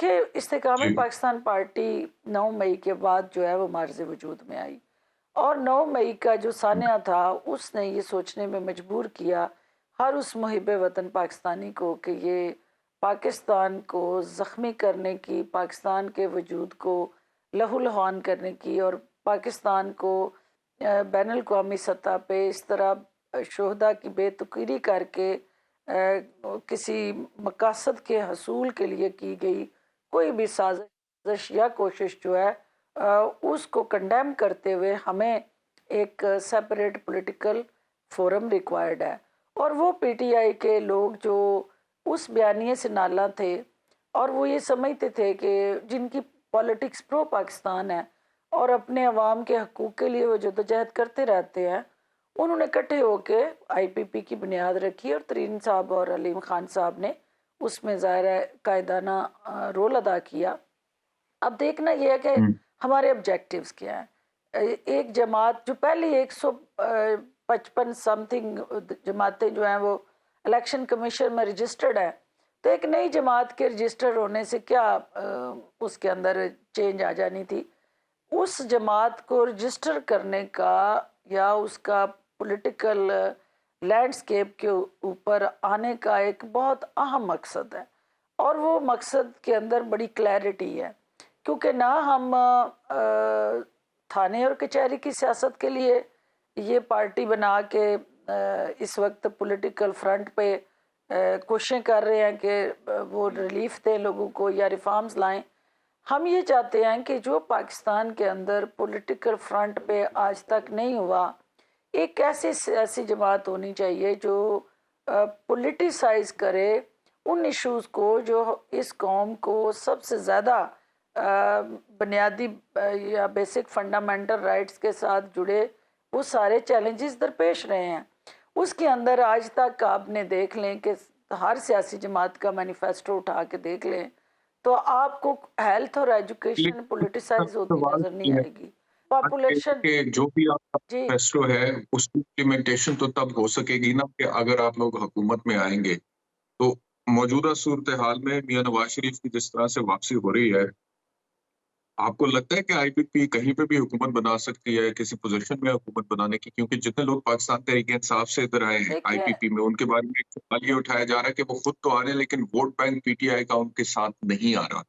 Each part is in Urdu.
دیکھیں استحکام جی پاکستان پارٹی 9 مئی کے بعد جو ہے وہ معرض وجود میں آئی، اور 9 مئی کا جو سانحہ تھا اس نے یہ سوچنے میں مجبور کیا ہر اس محب وطن پاکستانی کو کہ یہ پاکستان کو زخمی کرنے کی، پاکستان کے وجود کو لہو لہان کرنے کی، اور پاکستان کو بین الاقوامی سطح پہ اس طرح شہداء کی بے تقیری کر کے کسی مقاصد کے حصول کے لیے کی گئی کوئی بھی سازش یا کوشش جو ہے اس کو کنڈیم کرتے ہوئے ہمیں ایک سیپریٹ پولیٹیکل فورم ریکوائرڈ ہے۔ اور وہ پی ٹی آئی کے لوگ جو اس بیانیے سے نالاں تھے اور وہ یہ سمجھتے تھے کہ جن کی پالیٹکس پرو پاکستان ہے اور اپنے عوام کے حقوق کے لیے وہ جدوجہد کرتے رہتے ہیں، انہوں نے اکٹھے ہو کے آئی پی پی کی بنیاد رکھی، اور ترین صاحب اور علیم خان صاحب نے اس میں ظاہر قائدانہ رول ادا کیا۔ اب دیکھنا یہ ہے کہ ہوں، ہمارے آبجیکٹیوز کیا ہیں۔ ایک جماعت جو پہلی 155 سم تھنگ جماعتیں جو ہیں وہ الیکشن کمیشن میں رجسٹرڈ ہیں، تو ایک نئی جماعت کے رجسٹر ہونے سے کیا اس کے اندر چینج آ جانی تھی؟ اس جماعت کو رجسٹر کرنے کا یا اس کا پولیٹیکل لینڈسکیپ کے اوپر آنے کا ایک بہت اہم مقصد ہے، اور وہ مقصد کے اندر بڑی کلیئرٹی ہے، کیونکہ نہ ہم تھانے اور کچہری کی سیاست کے لیے یہ پارٹی بنا کے اس وقت پولیٹیکل فرنٹ پہ کوششیں کر رہے ہیں کہ وہ ریلیف دیں لوگوں کو یا ریفارمز لائیں۔ ہم یہ چاہتے ہیں کہ جو پاکستان کے اندر پولیٹیکل فرنٹ پہ آج تک نہیں ہوا، ایک ایسی سیاسی جماعت ہونی چاہیے جو پولیٹیسائز کرے ان ایشوز کو جو اس قوم کو سب سے زیادہ بنیادی یا بیسک فنڈامنٹل رائٹس کے ساتھ جڑے وہ سارے چیلنجز درپیش رہے ہیں۔ اس کے اندر آج تک آپ نے دیکھ لیں کہ ہر سیاسی جماعت کا مینیفیسٹو اٹھا کے دیکھ لیں تو آپ کو ہیلتھ اور ایجوکیشن لیکن پولیٹیسائز ہوتی سوال نظر نہیں یہ آئے گی، ہے پاپولیشن۔ کہ جو بھی آپ کا جی فیسٹو ہے اس کی امپلیمنٹیشن تو تب ہو سکے گی نا کہ اگر آپ لوگ حکومت میں آئیں گے تو موجودہ صورتحال میں میاں نواز شریف کی جس طرح سے واپسی ہو رہی ہے، آپ کو لگتا ہے کہ آئی پی پی کہیں پہ بھی حکومت بنا سکتی ہے کسی پوزیشن میں حکومت بنانے کی؟ کیونکہ جتنے لوگ پاکستان تحریک انصاف سے ادھر آئے ہیں آئی دیکھیے، پی پی میں، ان کے بارے میں ایک سوال یہ اٹھایا جا رہا ہے کہ وہ خود تو آ رہے ہیں لیکن vote bank P T I کا ان کے ساتھ نہیں آ رہا،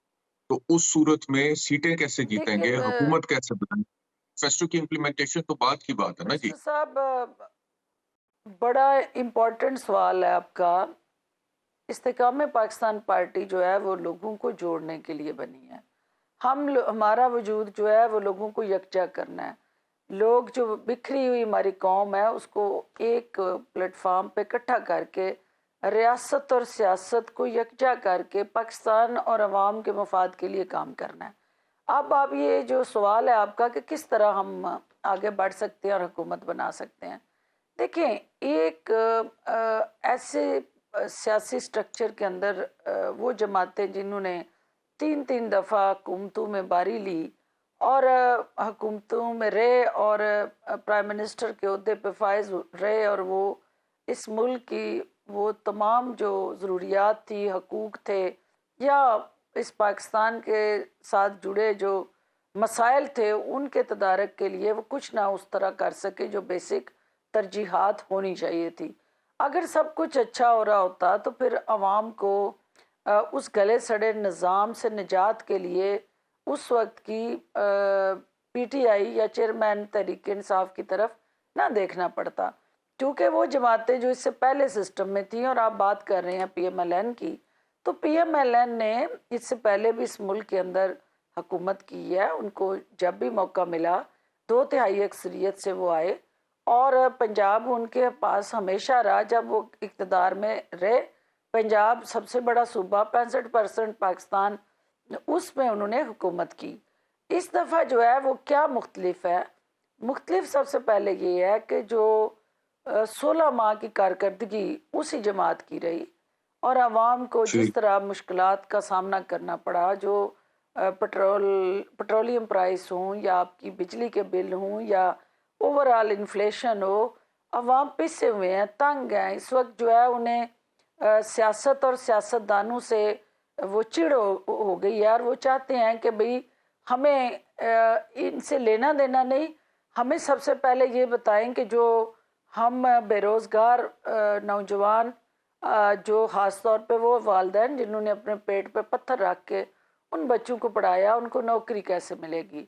تو اس صورت میں سیٹیں کیسے جیتیں دیکھیے گے، حکومت کیسے بنائیں گے؟ فیسٹو کی امپلیمنٹیشن تو بعد کی بات ہے نا جی۔ منسٹر صاحب، بڑا امپورٹنٹ سوال ہے آپ کا۔ استحکام پاکستان پارٹی جو ہے وہ لوگوں کو جوڑنے کے لیے بنی ہے۔ ہمارا وجود جو ہے وہ لوگوں کو یکجا کرنا ہے۔ لوگ جو بکھری ہوئی ہماری قوم ہے اس کو ایک پلیٹ فارم پہ اکٹھا کر کے ریاست اور سیاست کو یکجا کر کے پاکستان اور عوام کے مفاد کے لیے کام کرنا ہے۔ اب آپ یہ جو سوال ہے آپ کا کہ کس طرح ہم آگے بڑھ سکتے ہیں اور حکومت بنا سکتے ہیں، دیکھیں ایک ایسے سیاسی سٹرکچر کے اندر وہ جماعتیں جنہوں نے 3 دفعہ حکومتوں میں باری لی اور حکومتوں میں رہے اور پرائم منسٹر کے عہدے پہ فائز رہے، اور وہ اس ملک کی وہ تمام جو ضروریات تھی، حقوق تھے، یا اس پاکستان کے ساتھ جڑے جو مسائل تھے ان کے تدارک کے لیے وہ کچھ نہ اس طرح کر سکے جو بیسک ترجیحات ہونی چاہیے تھی۔ اگر سب کچھ اچھا ہو رہا ہوتا تو پھر عوام کو اس گلے سڑے نظام سے نجات کے لیے اس وقت کی پی ٹی آئی یا چیئرمین تحریک انصاف کی طرف نہ دیکھنا پڑتا، کیونکہ وہ جماعتیں جو اس سے پہلے سسٹم میں تھیں، اور آپ بات کر رہے ہیں پی ایم ایل این کی، تو پی ایم ایل این نے اس سے پہلے بھی اس ملک کے اندر حکومت کی ہے۔ ان کو جب بھی موقع ملا 2/3 اکثریت سے وہ آئے، اور پنجاب ان کے پاس ہمیشہ رہا۔ جب وہ اقتدار میں رہے، پنجاب سب سے بڑا صوبہ، 65% پاکستان، اس میں انہوں نے حکومت کی۔ اس دفعہ جو ہے وہ کیا مختلف ہے؟ مختلف سب سے پہلے یہ ہے کہ جو 16 ماہ کی کارکردگی اسی جماعت کی رہی، اور عوام کو جی جس طرح مشکلات کا سامنا کرنا پڑا، جو پٹرولیم پرائس ہوں یا آپ کی بجلی کے بل ہوں یا اوورآل انفلیشن ہو، عوام پسے ہوئے ہیں، تنگ ہیں۔ اس وقت جو ہے انہیں سیاست اور سیاستدانوں سے وہ چڑ ہو گئی ہے، اور وہ چاہتے ہیں کہ بھئی ہمیں ان سے لینا دینا نہیں، ہمیں سب سے پہلے یہ بتائیں کہ جو ہم بے روزگار نوجوان جو خاص طور پہ وہ والدین جنہوں نے اپنے پیٹ پہ پتھر رکھ کے ان بچوں کو پڑھایا، ان کو نوکری کیسے ملے گی؟